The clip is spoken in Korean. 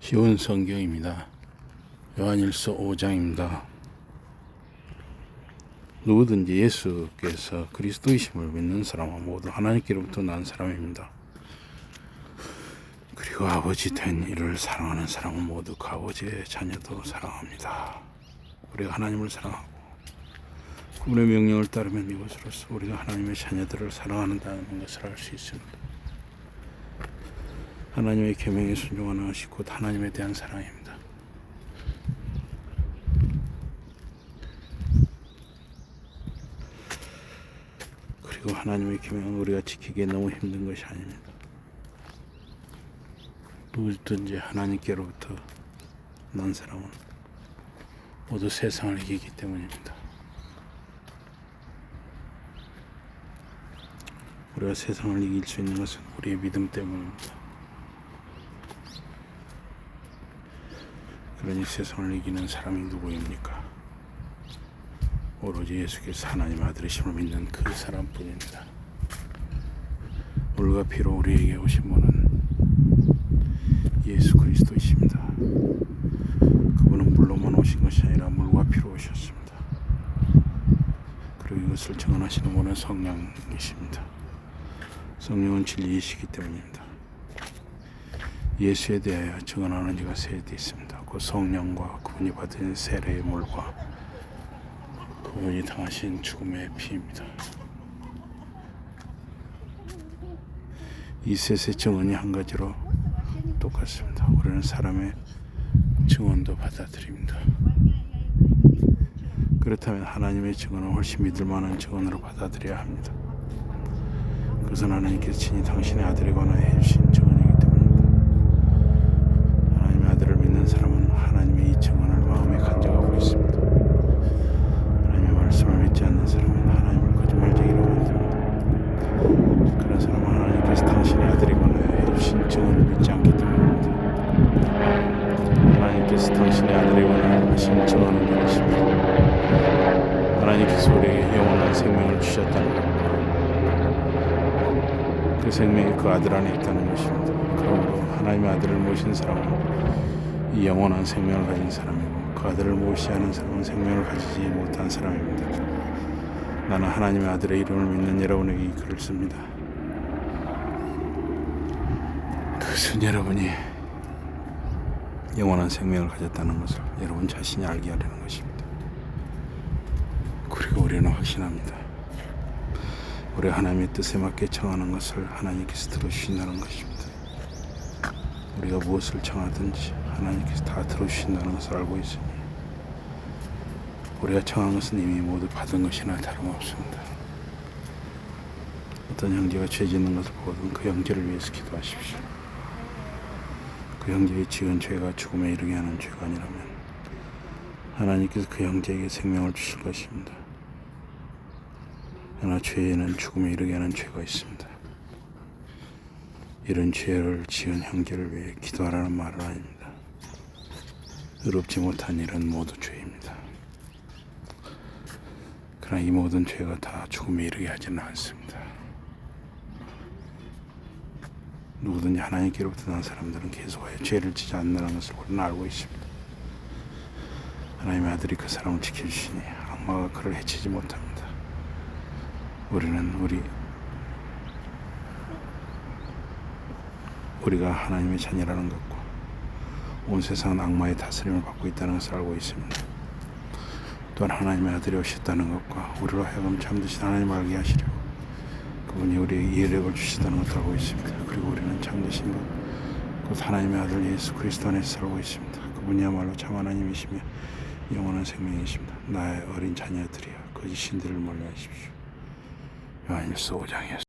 쉬운 성경입니다. 요한일서 5장입니다. 누구든지 예수께서 그리스도이심을 믿는 사람은 모두 하나님께로부터 난 사람입니다. 그리고 아버지 된 이를 사랑하는 사람은 모두 그 아버지의 자녀도 사랑합니다. 우리가 하나님을 사랑하고 그분의 명령을 따르면 이것으로서 우리가 하나님의 자녀들을 사랑한다는 것을 알 수 있습니다. 하나님의 계명에 순종하는 것이 곧 하나님에 대한 사랑입니다. 그리고 하나님의 계명은 우리가 지키기에 너무 힘든 것이 아닙니다. 누구든지 하나님께로부터 난 사람은 모두 세상을 이기기 때문입니다. 우리가 세상을 이길 수 있는 것은 우리의 믿음 때문입니다. 그러니 세상을 이기는 사람이 누구입니까? 오로지 예수께서 하나님 아들이심을 믿는 그 사람뿐입니다. 물과 피로 우리에게 오신 분은 예수 그리스도이십니다. 그분은 물로만 오신 것이 아니라 물과 피로 오셨습니다. 그리고 이것을 증언하시는 분은 성령이십니다. 성령은 진리이시기 때문입니다. 예수에 대하여 증언하는 이가 세 대 있습니다. 그 성령과 그분이 받은 세례의 물과 그분이 당하신 죽음의 피입니다. 이 셋의 증언이 한 가지로 똑같습니다. 우리는 사람의 증언도 받아들입니다. 그렇다면 하나님의 증언은 훨씬 믿을 만한 증언으로 받아들여야 합니다. 그것은 하나님께서 친히 당신의 아들에 관하여 해주신 증언이기 때문입니다. 하나님의 아들을 믿는 사람은 하나님의 이 증언을 마음에 간직하고 있습니다. 하나님의 말씀을 믿지 않는 사람은 하나님을 거짓말쟁이라고 만듭니다. 그런 사람은 하나님께서 당신의 아들에 관하여 해주신 증언을 믿지 않기 때문입니다. 하나님께서 당신의 아들에 관하여 하신 증언은 이것입니다. 하나님께서 우리에게 영원한 생명을 주셨다는 겁니다. 그 생명이 그 아들 안에 있다는 것입니다. 그러므로 하나님의 아들을 모신 사람은 이 영원한 생명을 가진 사람이고 그 아들을 모시지 않은 사람은 생명을 가지지 못한 사람입니다. 나는 하나님의 아들의 이름을 믿는 여러분에게 이 글을 씁니다. 그것은 여러분이 영원한 생명을 가졌다는 것을 여러분 자신이 알게 하려는 것입니다. 그리고 우리는 확신합니다. 우리 하나님의 뜻에 맞게 청하는 것을 하나님께서 들어주신다는 것입니다. 우리가 무엇을 청하든지 하나님께서 다 들어주신다는 것을 알고 있으니 우리가 청한 것은 이미 모두 받은 것이나 다름없습니다. 어떤 형제가 죄 짓는 것을 보거든 그 형제를 위해서 기도하십시오. 그 형제의 지은 죄가 죽음에 이르게 하는 죄가 아니라면 하나님께서 그 형제에게 생명을 주실 것입니다. 그러나 죄에는 죽음에 이르게 하는 죄가 있습니다. 이런 죄를 지은 형제를 위해 기도하라는 말은 아닙니다. 의롭지 못한 일은 모두 죄입니다. 그러나 이 모든 죄가 다 죽음에 이르게 하지는 않습니다. 누구든지 하나님께로부터 난 사람들은 계속하여 죄를 지지 않는다는 것을 우리는 알고 있습니다. 하나님의 아들이 그 사람을 지켜주시니 악마가 그를 해치지 못합니다. 우리가 하나님의 자녀라는 것과 온 세상은 악마의 다스림을 받고 있다는 것을 알고 있습니다. 또한 하나님의 아들이 오셨다는 것과 우리로 하여금 참되신 하나님을 알게 하시려고 그분이 우리에게 예력을 주시다는 것을 알고 있습니다. 그리고 우리는 참되신 것, 곧 하나님의 아들 예수 그리스도 안에서 살고 있습니다. 그분이야말로 참 하나님이시며 영원한 생명이십니다. 나의 어린 자녀들이여 거짓 신들을 멀리하십시오. 요한일서 5장이었습니다.